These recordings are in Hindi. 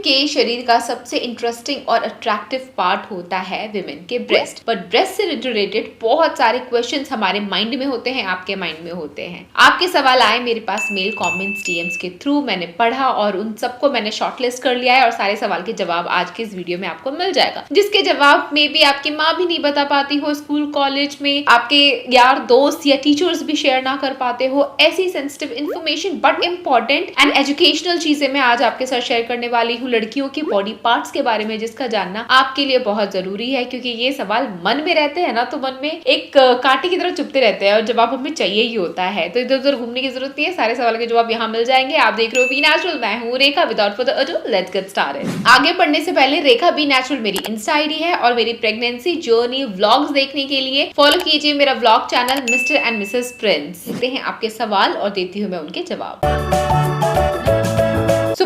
के शरीर का सबसे इंटरेस्टिंग और अट्रैक्टिव पार्ट होता है विमेन के ब्रेस्ट। बट ब्रेस्ट से रिलेटेड बहुत सारे क्वेश्चंस हमारे माइंड में होते हैं, आपके माइंड में होते हैं। आपके सवाल आए मेरे पास मेल कमेंट्स डीएम्स के थ्रू, मैंने पढ़ा और उन सबको मैंने शॉर्टलिस्ट कर लिया है और सारे सवाल के जवाब आज के इस वीडियो में आपको मिल जाएगा, जिसके जवाब में भी आपकी माँ भी नहीं बता पाती हो, स्कूल कॉलेज में आपके यार दोस्त या टीचर्स भी शेयर ना कर पाते हो। ऐसी sensitive information but important and educational चीजें मैं आज आपके साथ शेयर करने वाली हूँ, लड़कियों की बॉडी पार्ट्स के बारे में, जिसका जानना आपके लिए बहुत जरूरी है। क्योंकि ये सवाल मन में रहते हैं ना, तो मन में एक कांटे की तरह चुभते रहते हैं और जवाब हमें चाहिए ही होता है। तो इधर उधर घूमने की जरूरत नहीं है, सारे सवाल के जवाब यहाँ मिल जाएंगे। आप देख रहे हो बी नेचुरल, मैं हूँ Rekha. Without further ado let's get started. आगे बढ़ने से पहले रेखा बी नेचुरल मेरी इंस्टा आईडी है और मेरी प्रेगनेंसी जर्नी व्लॉग्स देखने के लिए फॉलो कीजिए मेरा vlog channel mister and missus Prince. देखते हैं आपके सवाल और देती हूँ मैं उनके जवाब।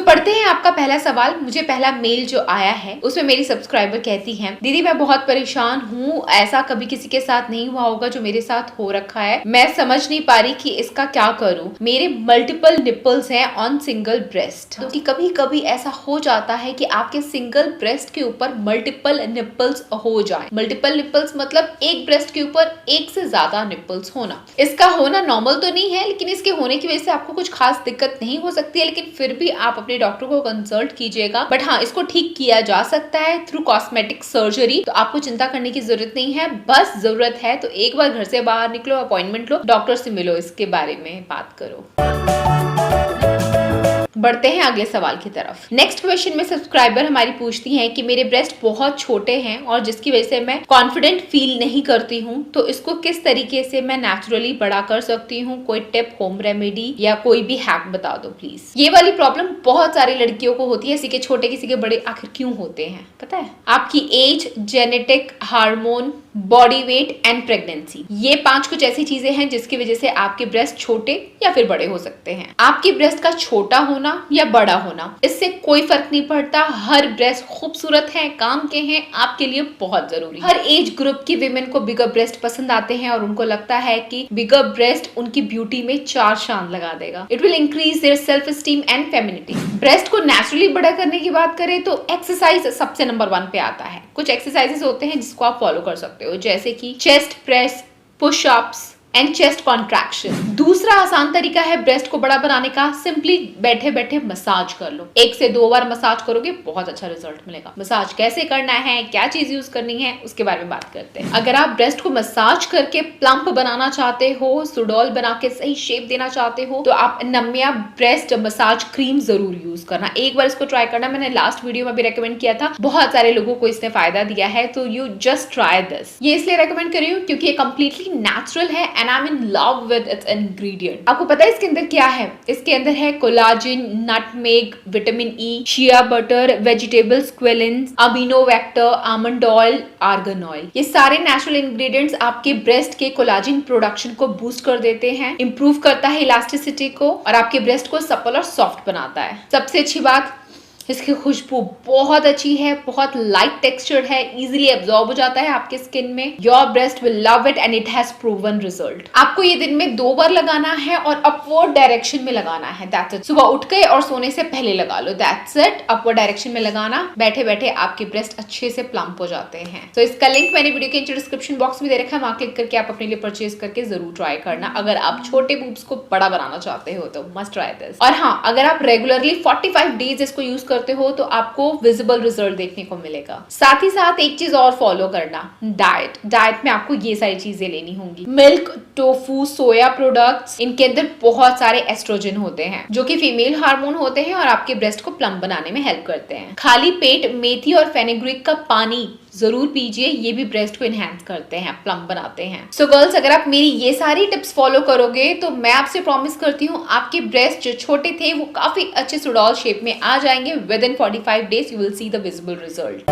पढ़ते हैं आपका पहला सवाल। मुझे पहला मेल जो आया है उसमें मेरी सब्सक्राइबर कहती हैं, दीदी मैं बहुत परेशान हूँ, ऐसा कभी किसी के साथ नहीं हुआ होगा जो मेरे साथ हो रखा है। मैं समझ नहीं पा रही कि इसका क्या करूँ। मेरे मल्टीपल निपल्स हैं ऑन सिंगल ब्रेस्ट। क्योंकि कभी कभी ऐसा हो जाता है कि आपके सिंगल ब्रेस्ट के ऊपर मल्टीपल निपल्स हो जाए। मल्टीपल निपल्स मतलब एक ब्रेस्ट के ऊपर एक से ज्यादा निपल्स होना। इसका होना नॉर्मल तो नहीं है, लेकिन इसके होने की वजह से आपको कुछ खास दिक्कत नहीं हो सकती है, लेकिन फिर भी आप अपने डॉक्टर को कंसल्ट कीजिएगा। बट हाँ, इसको ठीक किया जा सकता है थ्रू कॉस्मेटिक सर्जरी, तो आपको चिंता करने की जरूरत नहीं है। बस जरूरत है तो एक बार घर से बाहर निकलो, अपॉइंटमेंट लो, डॉक्टर से मिलो, इसके बारे में बात करो। बढ़ते हैं अगले सवाल की तरफ। नेक्स्ट क्वेश्चन में सब्सक्राइबर हमारी पूछती हैं कि मेरे ब्रेस्ट बहुत छोटे हैं और जिसकी वजह से मैं कॉन्फिडेंट फील नहीं करती हूँ, तो इसको किस तरीके से मैं नेचुरली बड़ा कर सकती हूँ। कोई टिप, होम रेमेडी या कोई भी हैक बता दो प्लीज। ये वाली प्रॉब्लम बहुत सारी लड़कियों को होती है। किसी के छोटे किसी के बड़े आखिर क्यों होते हैं पता है? आपकी age, genetic, hormone, body weight and pregnancy, ये 5 कुछ ऐसी चीजें हैं जिसकी वजह से आपके ब्रेस्ट छोटे या फिर बड़े हो सकते हैं। आपके ब्रेस्ट का छोटा होना या बड़ा होना, इससे कोई फर्क नहीं पड़ता। हर ब्रेस्ट खूबसूरत है, काम के हैं, आपके लिए बहुत जरूरी। हर एज ग्रुप की विमेन को बिगर ब्रेस्ट पसंद आते हैं और उनको लगता है कि बिगर ब्रेस्ट उनकी ब्यूटी में 4 चांद लगा देगा। It will increase their self esteem and femininity. Breast को नेचुरली बड़ा करने की बात करें तो एक्सरसाइज सबसे नंबर 1 पे आता है। कुछ एक्सरसाइजेस होते हैं जिसको आप फॉलो कर सकते हो, जैसे कि chest press, push ups and chest contraction. दूसरा आसान तरीका है ब्रेस्ट को बड़ा बनाने का, सिंपली बैठे बैठे मसाज कर लो। 1 से 2 बार मसाज करोगे, बहुत अच्छा रिजल्ट मिलेगा। मसाज कैसे करना है, क्या चीज यूज करनी है, उसके बारे में बात करते हैं। अगर आप ब्रेस्ट को मसाज करके प्लम्प बनाना चाहते हो, सुडोल बना के सही शेप देना चाहते हो, तो आप नम्या ब्रेस्ट मसाज क्रीम जरूर यूज करना। एक बार इसको ट्राई करना, मैंने लास्ट वीडियो में भी रेकमेंड किया था, बहुत सारे लोगों को इसने फायदा दिया है, तो यू जस्ट ट्राई दिस। ये इसलिए रेकमेंड कर रही हूँ क्योंकि ये कंप्लीटली नेचुरल है and I'm in love with its ingredient। आपको पता है इसके अंदर क्या है? इसके अंदर है collagen, nutmeg, vitamin E, shea butter, vegetable squalene, amino vector, almond oil, argan oil. ये सारे नेचुरल इंग्रेडिएंट्स आपके ब्रेस्ट के कोलाजिन प्रोडक्शन को बूस्ट कर देते हैं, इंप्रूव करता है इलास्टिसिटी को और आपके ब्रेस्ट को सपल और सॉफ्ट बनाता है। सबसे अच्छी बात, इसकी खुशबू बहुत अच्छी है, बहुत लाइट टेक्सचर्ड है, इजीली एब्जॉर्ब हो जाता है आपके स्किन में। Your breast will love it and it has proven result. आपको ये दिन में 2 बार लगाना है और अपवर्ड डायरेक्शन में लगाना है। That's it. सुबह उठ के और सोने से पहले लगा लो। That's it. अपवर्ड डायरेक्शन में लगाना, बैठे बैठे आपके ब्रेस्ट अच्छे से प्लम्प हो जाते हैं। तो इसका लिंक मैंने वीडियो के नीचे डिस्क्रिप्शन बॉक्स में दे रखा है, वहां क्लिक करके आप अपने लिए परचेज करके जरूर ट्राई करना। अगर आप छोटे बूब्स को बड़ा बनाना चाहते हो तो मस्ट ट्राई दिस। और हाँ, अगर आप रेगुलरली 45 डेज इसको यूज करते हो तो आपको विजिबल रिजल्ट देखने को मिलेगा। साथ ही साथ एक चीज और फॉलो करना, डाइट में आपको ये सारी चीजें लेनी होंगी। मिल्क, टोफू, सोया प्रोडक्ट्स, इनके अंदर बहुत सारे एस्ट्रोजन होते हैं जो कि फीमेल हार्मोन होते हैं और आपके ब्रेस्ट को प्लम्प बनाने में हेल्प करते हैं। खाली पेट मेथी और फेनुग्रीक का पानी जरूर पीजिए, ये भी ब्रेस्ट को एनहांस करते हैं, प्लम्प बनाते हैं। सो गर्ल्स, अगर आप मेरी ये सारी टिप्स फॉलो करोगे तो मैं आपसे प्रॉमिस करती हूँ आपके ब्रेस्ट जो छोटे थे वो काफी अच्छे सुडोल शेप में आ जाएंगे। With in 45 days you will see the visible result.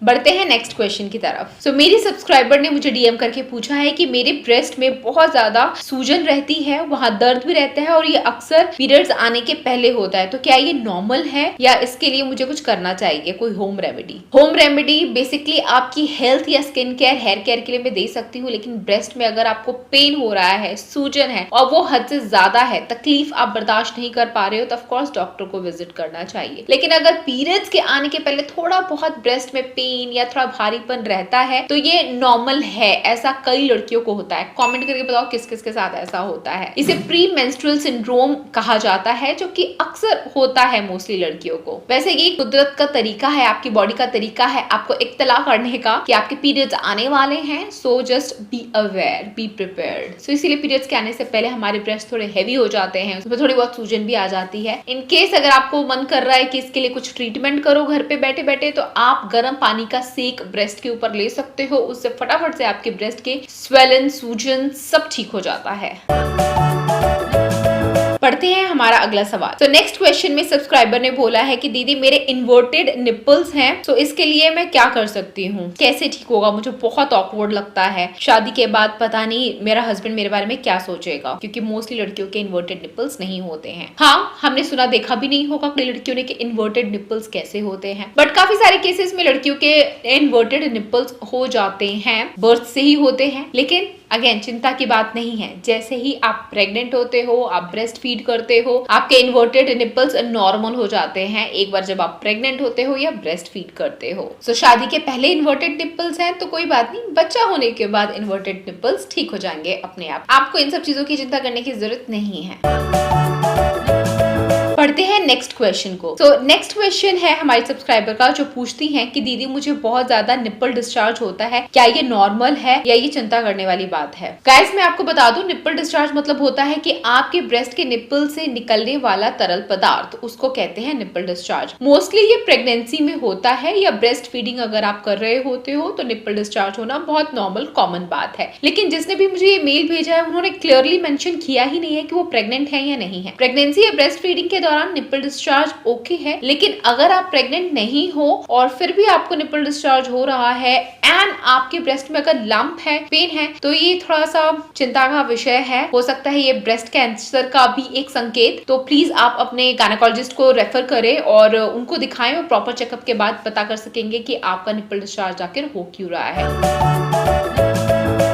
बढ़ते हैं नेक्स्ट क्वेश्चन की तरफ। सो मेरी सब्सक्राइबर ने मुझे डीएम करके पूछा है कि मेरे ब्रेस्ट में बहुत ज्यादा सूजन रहती है, वहाँ दर्द भी रहता है और ये अक्सर पीरियड्स आने के पहले होता है, तो क्या ये नॉर्मल है या इसके लिए मुझे कुछ करना चाहिए, कोई home remedy? Home remedy basically आपकी हेल्थ या स्किन केयर, हेयर केयर के लिए मैं दे सकती हूँ, लेकिन ब्रेस्ट में अगर आपको पेन हो रहा है, सूजन है और वो हद से ज्यादा है, तकलीफ आप बर्दाश्त नहीं कर पा रहे हो, तो ऑफ कोर्स डॉक्टर को विजिट करना चाहिए। लेकिन अगर पीरियड्स के आने के पहले थोड़ा बहुत ब्रेस्ट में पेन या थोड़ा भारीपन रहता है तो ये नॉर्मल है। ऐसा कई लड़कियों को होता है। कमेंट करके बताओ किस किस के साथ ऐसा होता है। इसे प्री मेंस्ट्रुअल सिंड्रोम कहा जाता है, जो कि अक्सर होता है मोस्टली लड़कियों को। वैसे ये कुदरत का तरीका है, आपकी बॉडी का तरीका है आपको इत्तला करने का कि आपके पीरियड्स आने वाले हैं। So just be aware, be prepared. So इसीलिए पीरियड्स के आने से पहले हमारे ब्रेस्ट थोड़े हेवी हो जाते हैं, उसमें थोड़ी बहुत सूजन भी आ जाती है। इन केस अगर आपको मन कर रहा है कि इसके लिए कुछ ट्रीटमेंट करो घर पे बैठे बैठे, तो आप गर्म पानी का सेक ब्रेस्ट के ऊपर ले सकते हो। उससे फटाफट से आपके ब्रेस्ट के स्वेलन, सूजन सब ठीक हो जाता है। पढ़ते हैं हमारा अगला सवाल। तो नेक्स्ट क्वेश्चन में सब्सक्राइबर ने बोला है कि दीदी मेरे इन्वर्टेड निपल्स हैं, तो इसके लिए मैं क्या कर सकती हूँ, कैसे ठीक होगा? मुझे बहुत ऑकवर्ड लगता है। शादी के बाद पता नहीं मेरा हस्बैंड मेरे बारे में क्या सोचेगा, क्योंकि मोस्टली लड़कियों के इन्वर्टेड निपल्स नहीं होते हैं। हाँ, हमने सुना देखा भी नहीं होगा कई लड़कियों ने कि इन्वर्टेड निपल्स कैसे होते हैं, बट काफी सारे केसेस में लड़कियों के इन्वर्टेड निपल्स हो जाते हैं, बर्थ से ही होते हैं। लेकिन अगेन चिंता की बात नहीं है। जैसे ही आप प्रेग्नेंट होते हो, आप ब्रेस्ट फीड करते हो, आपके इन्वर्टेड निपल्स नॉर्मल हो जाते हैं एक बार जब आप प्रेग्नेंट होते हो या ब्रेस्ट फीड करते हो। सो शादी के पहले इन्वर्टेड निपल्स हैं तो कोई बात नहीं, बच्चा होने के बाद इन्वर्टेड निपल्स ठीक हो जाएंगे अपने आप। आपको इन सब चीजों की चिंता करने की जरूरत नहीं है। पढ़ते हैं नेक्स्ट क्वेश्चन को। तो नेक्स्ट क्वेश्चन है हमारी सब्सक्राइबर का, जो पूछती हैं कि दीदी मुझे बहुत ज्यादा निप्पल डिस्चार्ज होता है, क्या ये नॉर्मल है या ये चिंता करने वाली बात है? गाइस मैं आपको बता दूं, निप्पल डिस्चार्ज मतलब होता है कि आपके ब्रेस्ट के निप्पल से निकलने वाला तरल पदार्थ, उसको कहते हैं निप्पल डिस्चार्ज। मोस्टली ये प्रेगनेंसी में होता है या ब्रेस्ट फीडिंग अगर आप कर रहे होते हो तो निप्पल डिस्चार्ज होना बहुत नॉर्मल कॉमन बात है। लेकिन जिसने भी मुझे ये मेल भेजा है उन्होंने क्लियरली मेंशन किया ही नहीं है कि वो प्रेग्नेंट है या नहीं है। प्रेगनेंसी या ब्रेस्ट फीडिंग के दौरान निप्पल डिस्चार्ज ओके है, लेकिन अगर आप प्रेग्नेंट नहीं हो और फिर भी आपको निप्पल डिस्चार्ज हो रहा है एंड आपके ब्रेस्ट में अगर लंप है, पेन है, तो ये थोड़ा सा चिंता का विषय है। हो सकता है ये ब्रेस्ट कैंसर का भी एक संकेत। तो प्लीज आप अपने गायनेकोलॉजिस्ट को रेफर करें और उनको दिखाएं और प्रॉपर चेकअप के बाद पता कर सकेंगे कि आपका निप्पल डिस्चार्ज आखिर हो क्यों रहा है।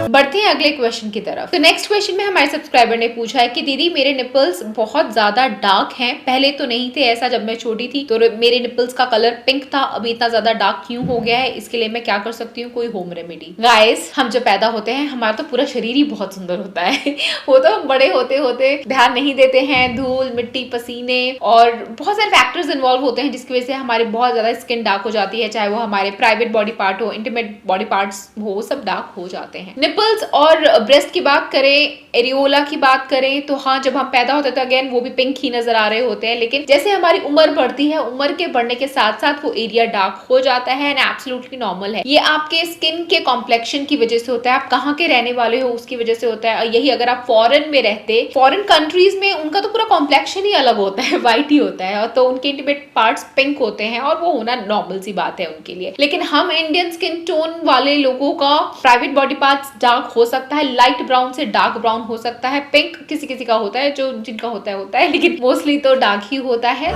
बढ़ते हैं अगले क्वेश्चन की तरफ। तो नेक्स्ट क्वेश्चन में हमारे सब्सक्राइबर ने पूछा है कि दीदी मेरे निपल्स बहुत ज्यादा डार्क हैं, पहले तो नहीं थे ऐसा, जब मैं छोटी थी तो मेरे निपल्स का कलर पिंक था, अभी इतना ज्यादा डार्क क्यों हो गया है, इसके लिए मैं क्या कर सकती हूँ, कोई होम रेमेडी? गाइस हम जब पैदा होते हैं हमारा तो पूरा शरीर ही बहुत सुंदर होता है वो तो हम बड़े होते होते ध्यान नहीं देते हैं, धूल मिट्टी पसीने और बहुत सारे फैक्टर्स इन्वॉल्व होते हैं जिसकी वजह से हमारी बहुत ज्यादा स्किन डार्क हो जाती है, चाहे वो हमारे प्राइवेट बॉडी पार्ट हो, इंटीमेट बॉडी पार्ट्स हो, सब डार्क हो जाते हैं। निपल्स और ब्रेस्ट की बात करें, एरियोला की बात करें, तो हाँ जब हम पैदा होते हैं तो अगेन वो भी पिंक ही नजर आ रहे होते हैं, लेकिन जैसे हमारी उम्र बढ़ती है, उम्र के बढ़ने के साथ साथ वो एरिया डार्क हो जाता है एंड एब्सोल्युटली नॉर्मल है। ये आपके स्किन के कॉम्प्लेक्शन की वजह से होता है, आप कहाँ के रहने वाले हो उसकी वजह से होता है। और यही अगर आप फॉरेन में रहते, फॉरेन कंट्रीज में उनका तो पूरा कॉम्प्लेक्शन ही अलग होता है, व्हाइट ही होता है, और तो उनके इंटीमेट पार्ट्स पिंक होते हैं और वो होना नॉर्मल सी बात है उनके लिए। लेकिन हम इंडियन स्किन टोन वाले लोगों का प्राइवेट बॉडी पार्ट्स डार्क हो सकता है, लाइट ब्राउन से डार्क ब्राउन हो सकता है, पिंक किसी किसी का होता है, जो जिनका होता है, लेकिन मोस्टली तो डार्क ही होता है।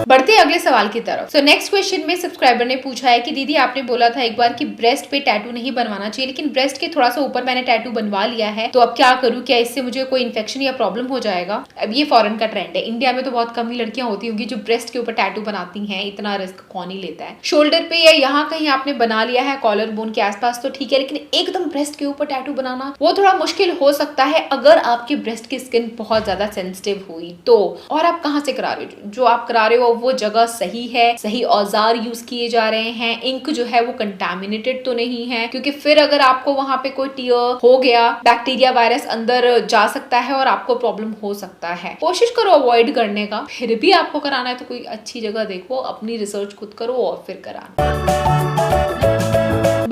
बढ़ते अगले सवाल की तरफ। सो नेक्स्ट क्वेश्चन में सब्सक्राइबर ने पूछा है कि दीदी आपने बोला था एक बार कि ब्रेस्ट पे टैटू नहीं बनवाना चाहिए, लेकिन ब्रेस्ट के थोड़ा सा ऊपर मैंने टैटू बनवा लिया है, तो अब क्या करूं, क्या इससे मुझे कोई इन्फेक्शन या प्रॉब्लम हो जाएगा? अब ये फॉरेन का ट्रेंड है, इंडिया में तो बहुत कम ही लड़कियां होती होंगी जो ब्रेस्ट के ऊपर टैटू बनाती हैं, इतना रिस्क कौन ही लेता है। शोल्डर पे या यहाँ कहीं आपने बना लिया है कॉलर बोन के आसपास तो ठीक है, लेकिन एकदम ब्रेस्ट के ऊपर टैटू बनाना वो थोड़ा मुश्किल हो सकता है अगर आपके ब्रेस्ट की स्किन बहुत ज्यादा सेंसिटिव हुई तो। और आप कहाँ से करा रहे हो, जो आप करा रहे हो वो जगह सही है, सही औजार यूज किए जा रहे हैं, इंक जो है वो कंटामिनेटेड तो नहीं है, क्योंकि फिर अगर आपको वहां पे कोई टीयर हो गया, बैक्टीरिया वायरस अंदर जा सकता है और आपको प्रॉब्लम हो सकता है। कोशिश करो अवॉइड करने का, फिर भी आपको कराना है तो कोई अच्छी जगह देखो, अपनी रिसर्च खुद करो और फिर कराना।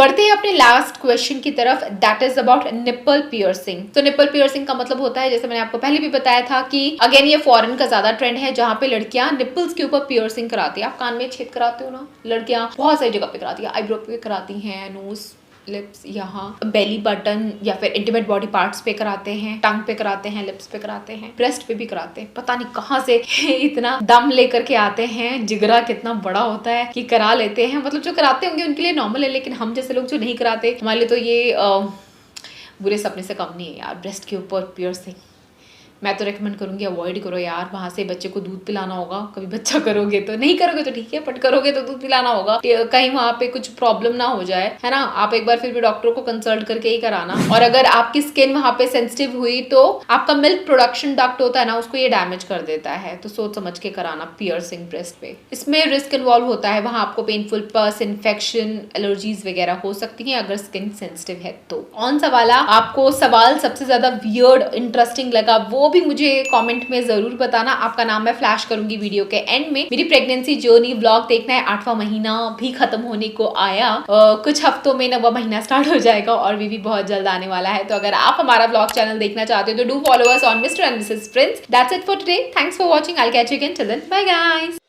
बढ़ते हैं अपने लास्ट क्वेश्चन की तरफ, that is about nipple piercing. तो निप्पल पियर्सिंग का मतलब होता है, जैसे मैंने आपको पहले भी बताया था कि अगेन ये फॉरेन का ज्यादा ट्रेंड है जहाँ पे लड़कियां निप्पल्स के ऊपर पियर्सिंग कराती है। आप कान में छेद कराते हो ना, लड़कियां बहुत सारी जगह पे कराती है, आईब्रो पे कराती हैं, नोज, लिप्स, यहाँ बेली बटन या फिर इंटीमेट बॉडी पार्ट्स पे कराते हैं, टंग पे कराते हैं, लिप्स पे कराते हैं, ब्रेस्ट पे भी कराते हैं। पता नहीं कहाँ से इतना दम लेकर के आते हैं, जिगरा कितना बड़ा होता है कि करा लेते हैं। मतलब जो कराते होंगे उनके लिए नॉर्मल है, लेकिन हम जैसे लोग जो नहीं कराते, हमारे लिए तो ये बुरे सपने से कम नहीं है यार। ब्रेस्ट के ऊपर पियर्सिंग मैं तो रेकमेंड करूंगी अवॉइड करो यार। वहां से बच्चे को दूध पिलाना होगा, कभी बच्चा करोगे तो, नहीं करोगे तो ठीक है, बट करोगे तो दूध पिलाना होगा, कहीं वहां पे कुछ प्रॉब्लम ना हो जाए, है ना। आप एक बार फिर भी डॉक्टर को कंसल्ट करके ही कराना। और अगर आपकी स्किन वहां पे सेंसिटिव हुई तो आपका मिल्क प्रोडक्शन डक्ट होता है ना, उसको ये डैमेज कर देता है, तो सोच समझ के कराना पियर्सिंग ब्रेस्ट पे। इसमें रिस्क इन्वॉल्व होता है, वहां आपको पेनफुल पस, इन्फेक्शन, एलर्जीज वगैरह हो सकती है अगर स्किन सेंसिटिव है तो। कौन सा वाला आपको सवाल सबसे ज्यादा वियर्ड इंटरेस्टिंग लगा वो भी मुझे कमेंट में जरूर बताना। आपका नाम मैं फ्लैश करूंगी वीडियो के एंड में। मेरी प्रेगनेंसी जर्नी व्लॉग देखना है, 8वां महीना भी खत्म होने को आया, कुछ हफ्तों में 9वां महीना स्टार्ट हो जाएगा और भी बहुत जल्द आने वाला है। तो अगर आप हमारा व्लॉग चैनल देखना चाहते हो तो do follow us on mister and missus Prince. That's it for today, thanks for watching, I will catch you again, till then bye guys.